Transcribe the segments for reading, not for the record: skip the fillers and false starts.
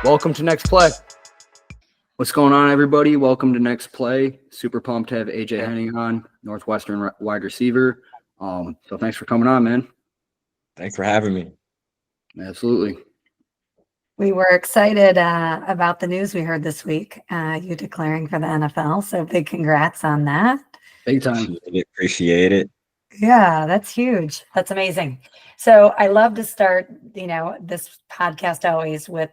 Welcome to Next Play. What's going on, everybody? Welcome to Next Play. Super pumped to have AJ Henning on, Northwestern wide receiver. So thanks for coming on, man. Thanks for having me. Absolutely. We were excited about the news we heard this week, you declaring for the NFL. So big congrats on that. Big time. Appreciate it. Yeah, that's huge. That's amazing. So I love to start, this podcast always with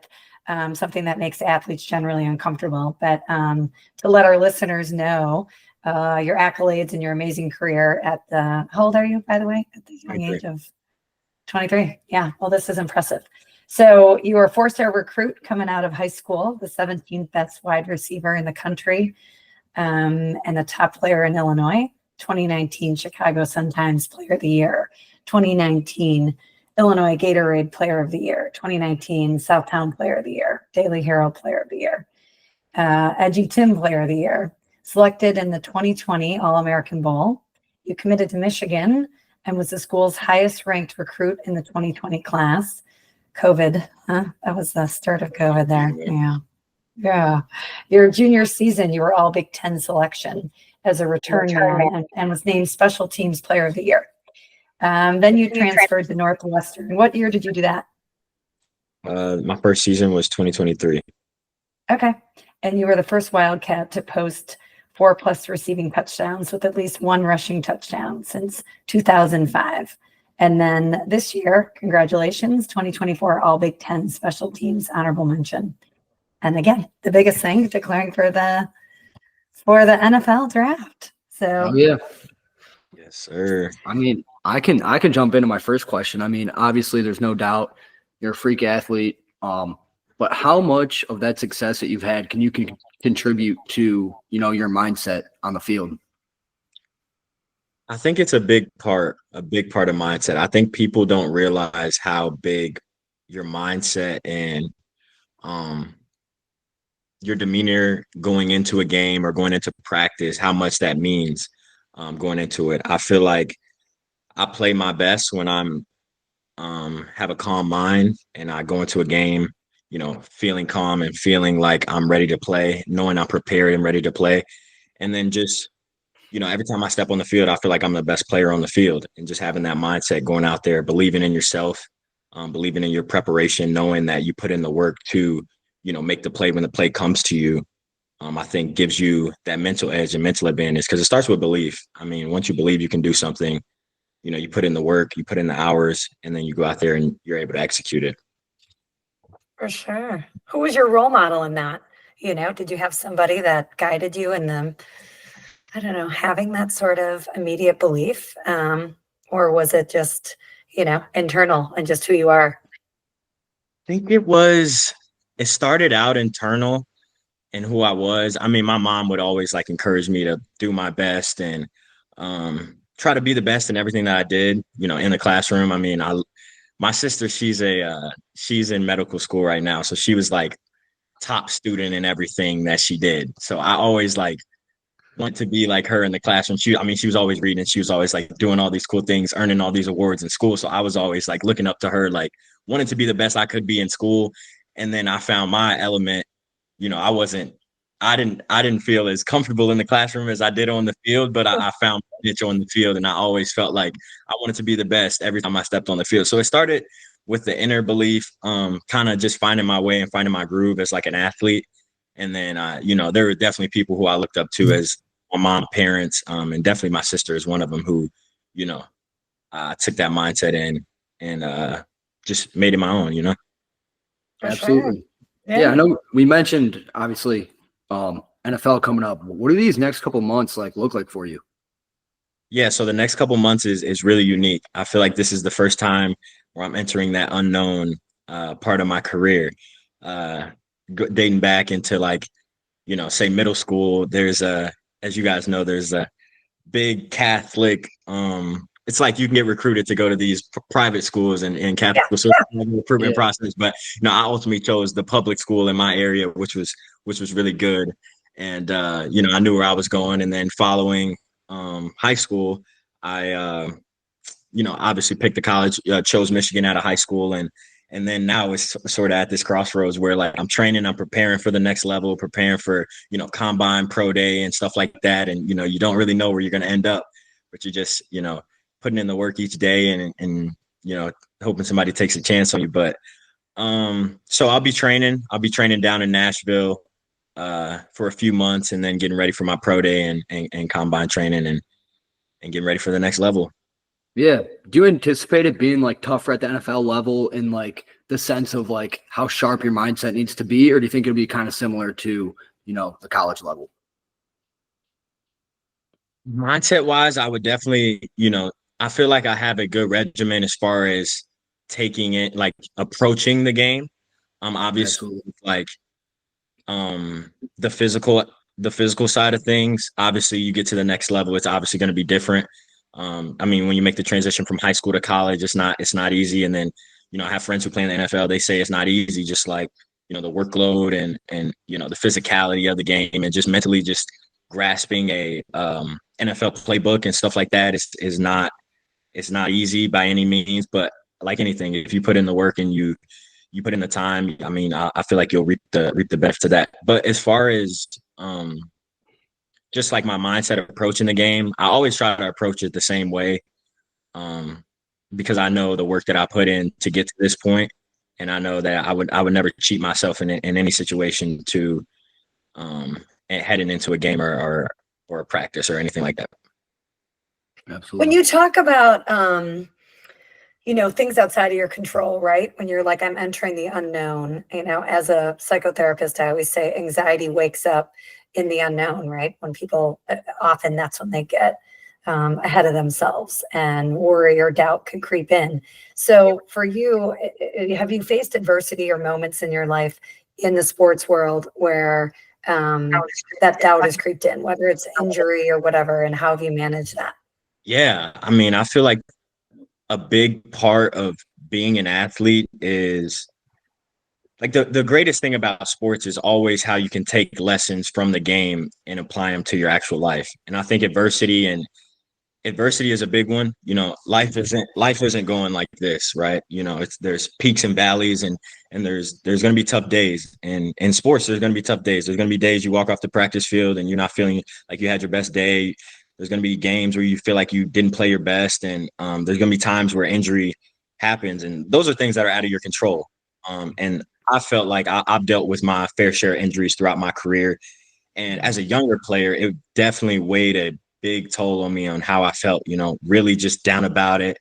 something that makes athletes generally uncomfortable, but to let our listeners know your accolades and your amazing career at how old are you, by the way, at the young age of 23? Yeah, well, this is impressive. So you were a 4-star recruit coming out of high school, the 17th best wide receiver in the country, and a top player in Illinois. 2019 Chicago Sun-Times Player of the Year, 2019 Illinois Gatorade Player of the Year, 2019 Southtown Player of the Year, Daily Herald Player of the Year, Edgy Tim Player of the Year, selected in the 2020 All-American Bowl. You committed to Michigan and was the school's highest ranked recruit in the 2020 class. COVID, huh? That was the start of COVID there. Yeah. Your junior season, you were all Big Ten selection as a return man and was named Special Teams Player of the Year. Then you transferred to Northwestern. What year did you do that? My first season was 2023. Okay. And you were the first Wildcat to post 4+ receiving touchdowns with at least 1 rushing touchdown since 2005. And then this year, congratulations, 2024 All Big Ten Special Teams Honorable Mention. And again, the biggest thing, declaring for the NFL draft. So yeah. Yes, sir. I mean, I can jump into my first question. I mean, obviously there's no doubt you're a freak athlete. But how much of that success that you've had can you contribute to, your mindset on the field? I think it's a big part of mindset. I think people don't realize how big your mindset and your demeanor going into a game or going into practice, how much that means going into it. I feel like I play my best when I'm have a calm mind and I go into a game, feeling calm and feeling like I'm ready to play, knowing I'm prepared and ready to play. And then just, every time I step on the field, I feel like I'm the best player on the field, and just having that mindset, going out there, believing in yourself, believing in your preparation, knowing that you put in the work to, make the play when the play comes to you. I think gives you that mental edge and mental advantage, because it starts with belief. I mean, once you believe you can do something, you put in the work, you put in the hours, and then you go out there and you're able to execute it. For sure. Who was your role model in that? Did you have somebody that guided you in them? I don't know, having that sort of immediate belief, or was it just, internal and just who you are? I think it started out internal and who I was. I mean, my mom would always encourage me to do my best and try to be the best in everything that I did, in the classroom. I mean, my sister, she's in medical school right now. So she was top student in everything that she did. So I always want to be like her in the classroom. She was always reading. She was always doing all these cool things, earning all these awards in school. So I was always looking up to her, wanting to be the best I could be in school. And then I found my element. I didn't feel as comfortable in the classroom as I did on the field, but I found my niche on the field, and I always felt like I wanted to be the best every time I stepped on the field. So it started with the inner belief, kind of just finding my way and finding my groove as an athlete. And then, there were definitely people who I looked up to as my mom, parents, and definitely my sister is one of them who, took that mindset in and just made it my own, Absolutely. Sure. Yeah, I know we mentioned, obviously, NFL coming up. What do these next couple months look like for you? Yeah, so the next couple months is really unique. I feel like this is the first time where I'm entering that unknown part of my career. Dating back into say middle school, there's as you guys know, there's a big Catholic, it's you can get recruited to go to these private schools and Catholic recruitment process. But, I ultimately chose the public school in my area, which was really good. And, I knew where I was going. And then following high school, I, obviously picked the college, chose Michigan out of high school. And And then now it's sort of at this crossroads where like I'm training, I'm preparing for the next level, preparing for, combine, pro day and stuff like that. And, you don't really know where you're going to end up, but you're just, putting in the work each day and, hoping somebody takes a chance on you. But so I'll be training down in Nashville for a few months and then getting ready for my pro day and combine training and getting ready for the next level. Yeah. Do you anticipate it being like tougher at the NFL level in like the sense of like how sharp your mindset needs to be, or do you think it'll be kind of similar to, the college level? Mindset wise, I would definitely, I feel like I have a good regimen as far as taking it, like approaching the game. Obviously Absolutely. like the physical side of things. Obviously you get to the next level, it's obviously going to be different. I mean, when you make the transition from high school to college, it's not easy. And then, I have friends who play in the NFL. They say it's not easy, just like, the workload and, the physicality of the game and just mentally just grasping a NFL playbook and stuff like that is not, it's not easy by any means, but like anything, if you put in the work and you put in the time, I mean, I feel like you'll reap the benefit of that. But as far as just like my mindset of approaching the game, I always try to approach it the same way because I know the work that I put in to get to this point, and I know that I would never cheat myself in any situation to heading into a game or a practice or anything like that. Absolutely. When you talk about things outside of your control, right? When you're like, I'm entering the unknown, as a psychotherapist, I always say anxiety wakes up in the unknown, right? When people, often that's when they get ahead of themselves and worry or doubt could creep in. So for you, have you faced adversity or moments in your life in the sports world where that doubt has creeped in, whether it's injury or whatever, and how have you managed that? Yeah. I mean, I feel like a big part of being an athlete is like the greatest thing about sports is always how you can take lessons from the game and apply them to your actual life. And I think adversity is a big one. Life isn't going like this, right? There's peaks and valleys and there's going to be tough days. And in sports, there's going to be tough days. There's going to be days you walk off the practice field and you're not feeling like you had your best day. There's going to be games where you feel like you didn't play your best. And there's going to be times where injury happens. And those are things that are out of your control. And I felt like I've dealt with my fair share of injuries throughout my career. And as a younger player, it definitely weighed a big toll on me on how I felt, really just down about it,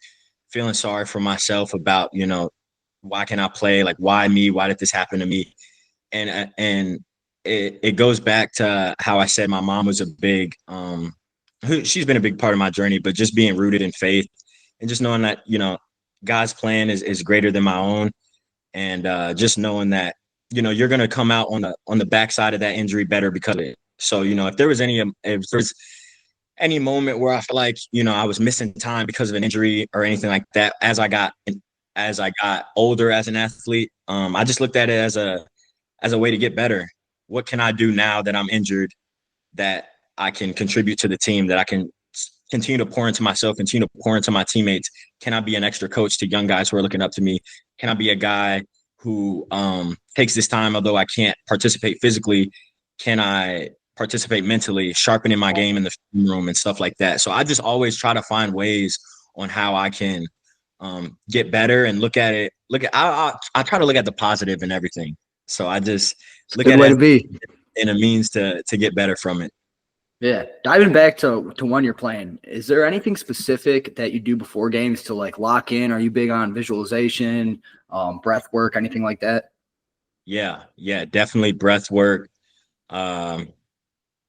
feeling sorry for myself about, why can't I play? Like, why me? Why did this happen to me? And it goes back to how I said my mom was a big, she's been a big part of my journey, but just being rooted in faith and just knowing that, God's plan is greater than my own. And just knowing that, you're going to come out on the backside of that injury better because of it. So, if there's any moment where I feel like, I was missing time because of an injury or anything like that, as I got older as an athlete, I just looked at it as a way to get better. What can I do now that I'm injured that I can contribute to the team, that I can continue to pour into myself, continue to pour into my teammates? Can I be an extra coach to young guys who are looking up to me? Can I be a guy who takes this time, although I can't participate physically? Can I participate mentally, sharpening my game in the room and stuff like that? So I just always try to find ways on how I can get better and I try to look at the positive in everything. So I just look at it in a means to get better from it. Yeah. Diving back to when you're playing, is there anything specific that you do before games to like lock in? Are you big on visualization, breath work, anything like that? Yeah, definitely breath work.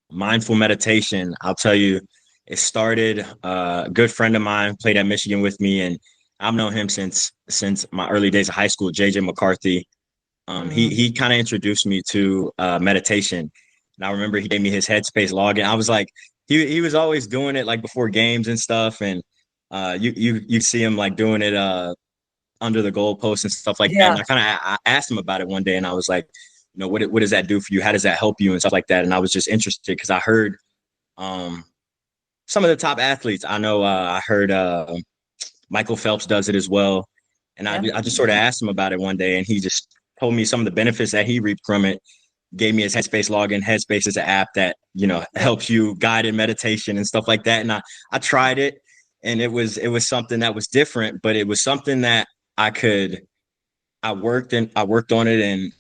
Mindful meditation. I'll tell you, it started, a good friend of mine played at Michigan with me, and I've known him since my early days of high school, JJ McCarthy. He kind of introduced me to meditation. And I remember he gave me his Headspace login. I was like, he was always doing it like before games and stuff. And you see him like doing it under the goalpost and stuff like that. And I asked him about it one day, and I was like, what does that do for you? How does that help you and stuff like that? And I was just interested because I heard some of the top athletes. I know I heard Michael Phelps does it as well. And I just sort of asked him about it one day, and he just told me some of the benefits that he reaped from it. Gave me his Headspace login. Headspace is an app that, helps you guided meditation and stuff like that. And I tried it, and it was something that was different, but it was something that I worked on it, and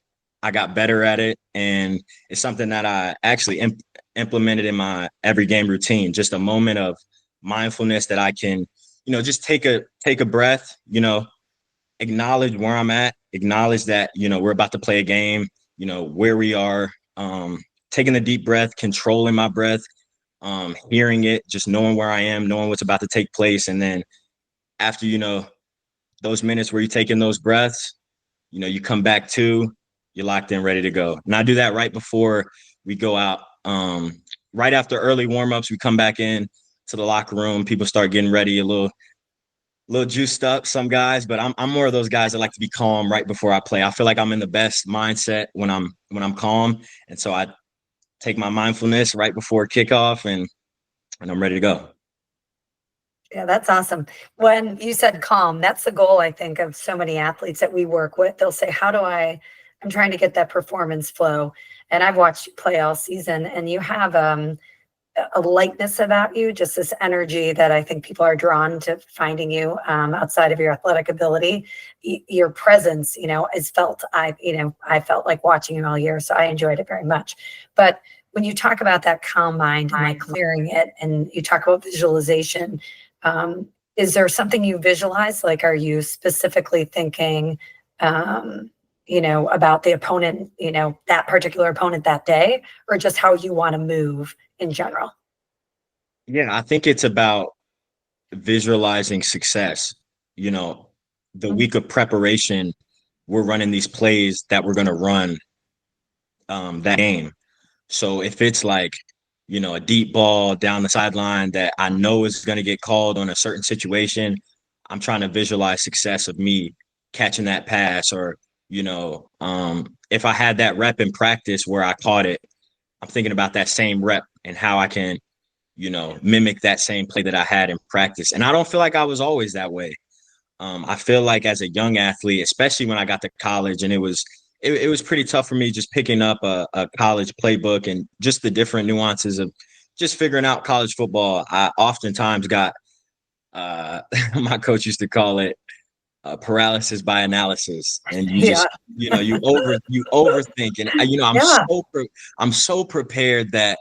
I got better at it. And it's something that I actually implemented in my every game routine, just a moment of mindfulness that I can, just take a breath, acknowledge where I'm at, acknowledge that, we're about to play a game, where we are, taking a deep breath, controlling my breath, hearing it, just knowing where I am, knowing what's about to take place. And then after, those minutes where you're taking those breaths, you come back to, you're locked in, ready to go. And I do that right before we go out. Right after early warmups, we come back in to the locker room. People start getting ready, a little juiced up, some guys, but I'm more of those guys that like to be calm right before I play. I feel like I'm in the best mindset when I'm calm. And so I take my mindfulness right before kickoff, and I'm ready to go. Yeah, that's awesome. When you said calm, that's the goal, I think, of so many athletes that we work with. They'll say, I'm trying to get that performance flow. And I've watched you play all season, and you have a lightness about you, just this energy that I think people are drawn to finding you outside of your athletic ability. Your presence, is felt. I felt like watching you all year, so I enjoyed it very much. But when you talk about that calm mind and like clearing it, and you talk about visualization, is there something you visualize? Like, are you specifically thinking, about the opponent, that particular opponent that day, or just how you want to move in general? Yeah, I think it's about visualizing success. The week of preparation, we're running these plays that we're going to run that game. So if it's like, a deep ball down the sideline that I know is going to get called on a certain situation, I'm trying to visualize success of me catching that pass. Or, if I had that rep in practice where I caught it, I'm thinking about that same rep and how I can, mimic that same play that I had in practice. And I don't feel like I was always that way. I feel like as a young athlete, especially when I got to college, and it was pretty tough for me just picking up a college playbook and just the different nuances of just figuring out college football. I oftentimes got, my coach used to call it paralysis by analysis, and you just, you overthink. And I'm so prepared that,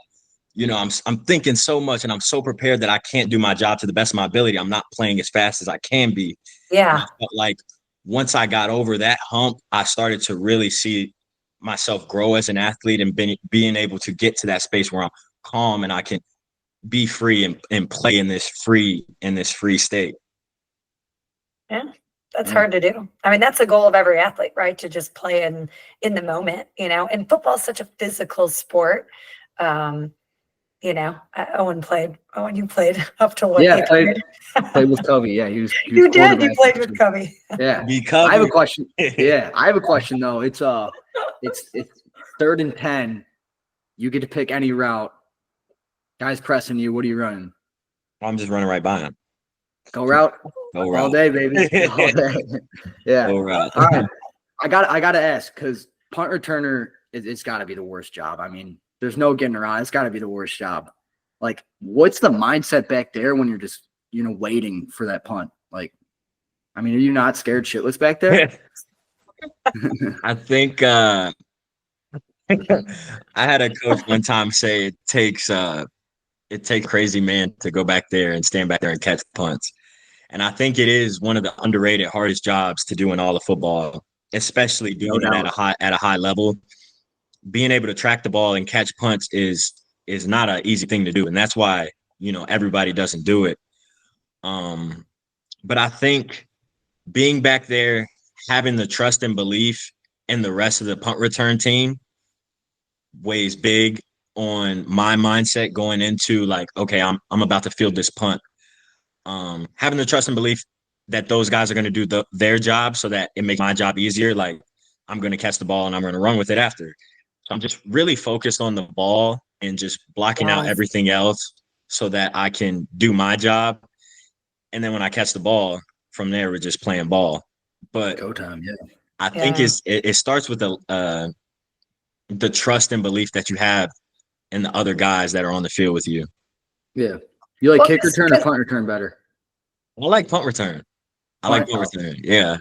I'm thinking so much, and I'm so prepared that I can't do my job to the best of my ability. I'm not playing as fast as I can be. Yeah. But like, once I got over that hump, I started to really see myself grow as an athlete, and being able to get to that space where I'm calm and I can be free and play in this free state. Yeah. That's hard to do. I mean, that's the goal of every athlete, right? To just play in the moment, and football is such a physical sport. Owen, you played up to what? Yeah, played with Covey. Yeah, he was You did. You played with Covey. Yeah. I have a question. Yeah, I have a question though. It's 3rd and 10. You get to pick any route. Guys pressing you. What are you running? I'm just running right by him. Go route. All day, baby. All day. Yeah. Go route. All right. I got to ask, because punt returner, it's got to be the worst job. I mean, there's no getting around. It's got to be the worst job. Like, what's the mindset back there when you're just, waiting for that punt? Like, I mean, are you not scared shitless back there? I think I had a coach one time say it takes a crazy man to go back there and stand back there and catch punts. And I think it is one of the underrated, hardest jobs to do in all of football, especially doing it at a high level. Being able to track the ball and catch punts is not an easy thing to do, and that's why everybody doesn't do it. But I think being back there, having the trust and belief in the rest of the punt return team weighs big on my mindset going into, like, okay, I'm about to field this punt. Having the trust and belief that those guys are going to do their job, so that it makes my job easier. Like, I'm going to catch the ball and I'm going to run with it after. So I'm just really focused on the ball and just blocking out everything else so that I can do my job. And then when I catch the ball, from there, we're just playing ball. but Go time, yeah. I think it starts with the trust and belief that you have in the other guys that are on the field with you. Yeah. You like Well, kick return or punt return better? I like punt return. I like punt return. Yeah.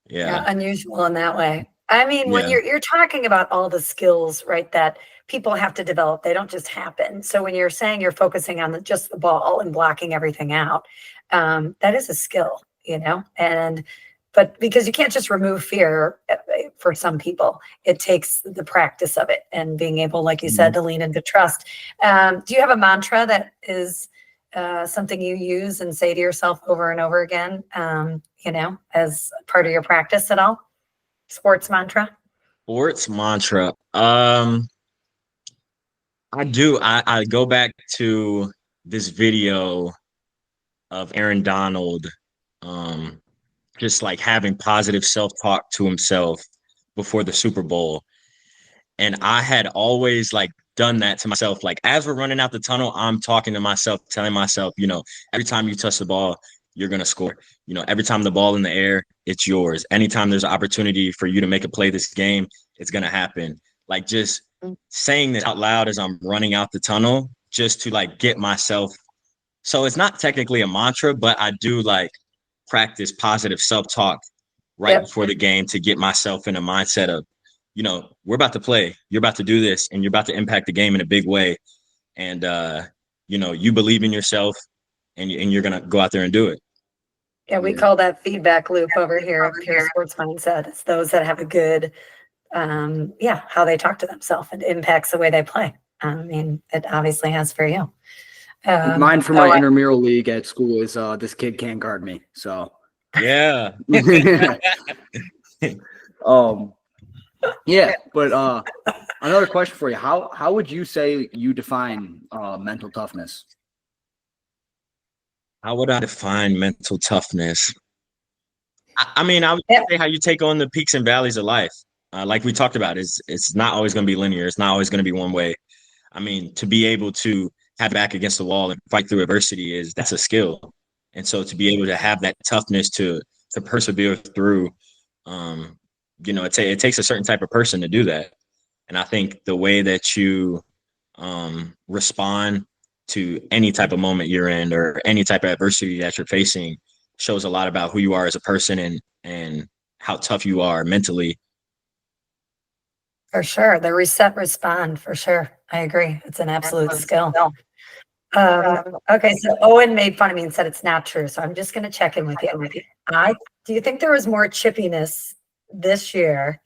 Yeah, unusual in that way. I mean, when Yeah. you're talking about all the skills, right, that people have to develop, they don't just happen. So when you're saying you're focusing on just the ball and blocking everything out, that is a skill, but because you can't just remove fear for some people, it takes the practice of it and being able, like you said, to lean into trust. Do you have a mantra that is something you use and say to yourself over and over again, as part of your practice at all? Sports mantra? Sports mantra. I do. I go back to this video of Aaron Donald, just like having positive self-talk to himself before the Super Bowl. And I had always like done that to myself. Like as we're running out the tunnel, I'm talking to myself, telling myself, every time you touch the ball, you're going to score. Every time the ball in the air, it's yours. Anytime there's an opportunity for you to make a play this game, it's going to happen. Like just saying this out loud as I'm running out the tunnel, just to like get myself. So it's not technically a mantra, but I do like practice positive self-talk right before the game to get myself in a mindset of, we're about to play, you're about to do this, and you're about to impact the game in a big way. And, you believe in yourself and you're going to go out there and do it. Yeah, we call that feedback loop over here at Pure Sports Mindset. It's those that have a good, how they talk to themselves. It impacts the way they play. I mean, it obviously has for you. Mine for my intramural league at school is this kid can't guard me. So yeah. Yeah, but another question for you. How would you say you define mental toughness? How would I define mental toughness? I mean, I would say how you take on the peaks and valleys of life. Like we talked about, it's not always going to be linear. It's not always going to be one way. I mean, to be able to have back against the wall and fight through adversity that's a skill. And so to be able to have that toughness to persevere through, it takes a certain type of person to do that. And I think the way that you respond to any type of moment you're in or any type of adversity that you're facing shows a lot about who you are as a person and how tough you are mentally. For sure. The reset respond, for sure. I agree. It's an absolute skill. Okay, so Owen made fun of me and said it's not true. So I'm just going to check in with you. Do you think there was more chippiness this year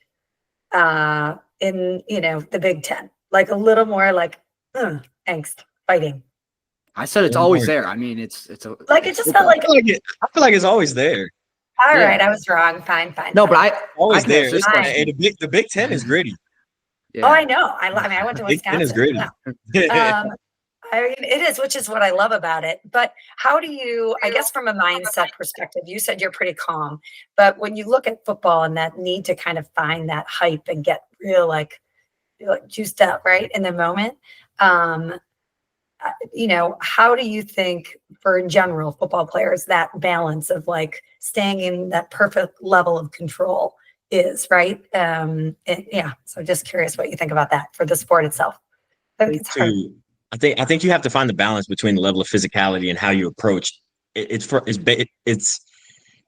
in the Big Ten? Like a little more like angst, fighting? I said it's always there. I mean, it just felt I like feel like it's always there. All right, I was wrong. Fine. No, but always there. The Big Ten is gritty. Yeah. Oh, I know. I mean, I went to Wisconsin. Big Ten is gritty. Yeah. I mean, it is, which is what I love about it. But how do you, I guess, from a mindset perspective, you said you're pretty calm. But when you look at football and that need to kind of find that hype and get real, like juiced up, right, in the moment, how do you think, for in general, football players, that balance of like staying in that perfect level of control is, right? So just curious what you think about that for the sport itself. I think it's hard. I think you have to find the balance between the level of physicality and how you approach it.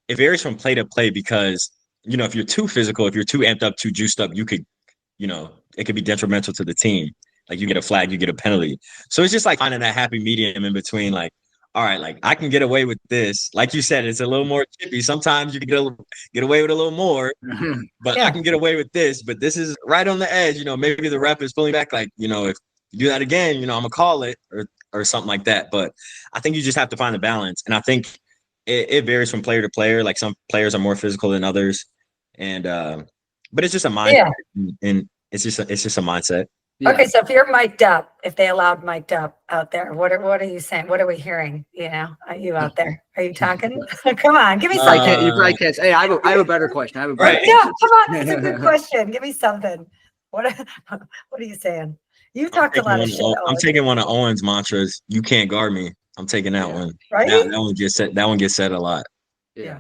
It varies from play to play because, if you're too physical, if you're too amped up, too juiced up, you could, it could be detrimental to the team. Like you get a flag, you get a penalty. So it's just like finding that happy medium in between, like, all right, like I can get away with this. Like you said, it's a little more chippy. Sometimes you can get away with a little more, but I can get away with this. But this is right on the edge. Maybe the ref is pulling back, like, if you do that again, I'm gonna call it or something like that. But I think you just have to find the balance. And I think it varies from player to player. Like some players are more physical than others. And but it's just a mindset. And it's just a mindset. Yeah. Okay, so if you're mic'd up, if they allowed mic'd up out there, what are you saying? What are we hearing? Are you out there? Are you talking? Come on, give me something. You probably can't. Hey, I have a better question. No, come on, it's a good question. Give me something. What are you saying? You talked a lot of shit. I'm taking one of Owen's mantras. You can't guard me. I'm taking that one. Right? That one gets said. That one gets said a lot. Yeah.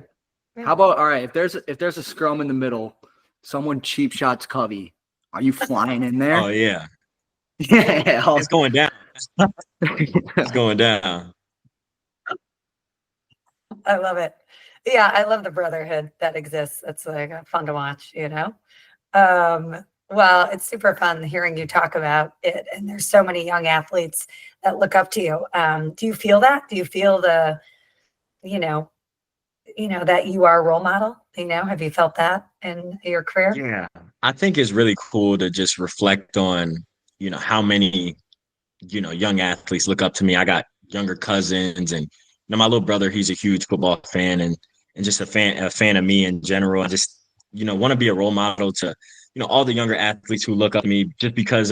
How about, all right, if there's a scrum in the middle, someone cheap shots Covey, are you flying in there? Oh yeah, Yeah. it's going down. It's going down. I love it. Yeah, I love the brotherhood that exists. It's like fun to watch, you know? Well, it's super fun hearing you talk about it. And there's so many young athletes that look up to you. Do you feel that? Do you feel you know, that you are a role model? Have you felt that in your career? Yeah, I think it's really cool to just reflect on, how many, young athletes look up to me. I got younger cousins, and my little brother, he's a huge football fan, and just a fan of me in general. I just, want to be a role model to, all the younger athletes who look up to me, just because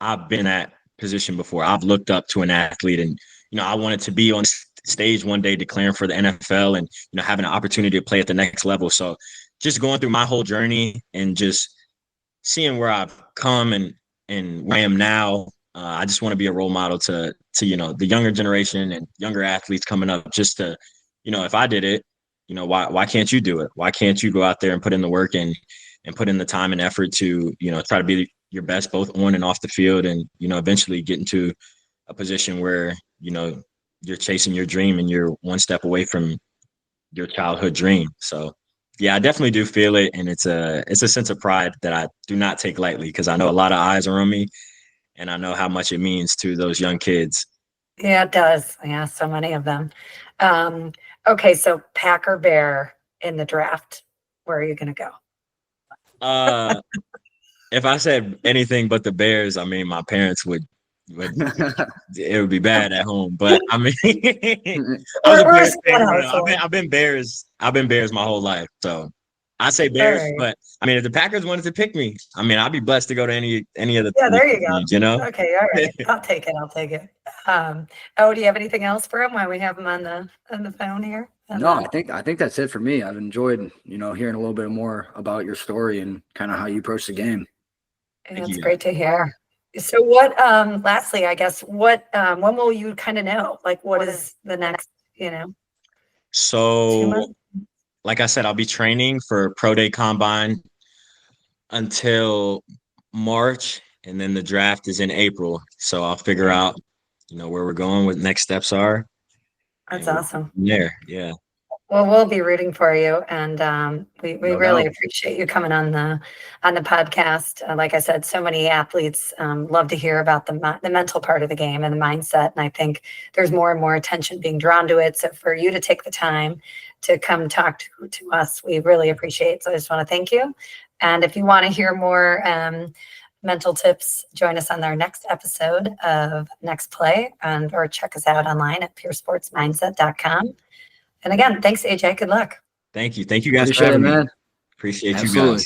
I've been in that position before. I've looked up to an athlete, and I wanted to be on stage one day declaring for the NFL, and having an opportunity to play at the next level. So just going through my whole journey and just seeing where I've come and where I am now, I just want to be a role model to the younger generation and younger athletes coming up. Just to, if I did it, why can't you do it? Why can't you go out there and put in the work and put in the time and effort to try to be your best both on and off the field, and eventually get into a position where you're chasing your dream and you're one step away from your childhood dream. So yeah, I definitely do feel it, and it's a sense of pride that I do not take lightly, because I know a lot of eyes are on me, and I know how much it means to those young kids. Yeah, it does. Yeah, so many of them. Okay, so Pack or Bear in the draft, where are you going to go? If I said anything but the Bears, I mean, my parents would it would be bad at home. But I mean, I was a Bears fan growing up. I've been Bears. I've been Bears my whole life. So I say Bears, right. But I mean, if the Packers wanted to pick me, I mean, I'd be blessed to go to any of the. Yeah, there you go. Teams, Okay, all right. I'll take it. Oh, do you have anything else for him while we have him on the phone here? No, I think that's it for me. I've enjoyed, hearing a little bit more about your story and kind of how you approach the game. That's great to hear. So lastly, I guess, when will you kind of know, like, what is the next, So, like I said, I'll be training for Pro Day Combine until March, and then the draft is in April. So I'll figure out, where we're going, what next steps are. That's awesome. Yeah. Well, we'll be rooting for you, and we really appreciate you coming on the podcast. Like I said, so many athletes love to hear about the mental part of the game and the mindset, and I think there's more and more attention being drawn to it. So for you to take the time to come talk to us, we really appreciate it. So I just want to thank you. And if you want to hear more mental tips, join us on our next episode of Next Play, or check us out online at puresportsmindset.com. And again, thanks, AJ. Good luck. Thank you. Thank you guys for having me. Appreciate you guys.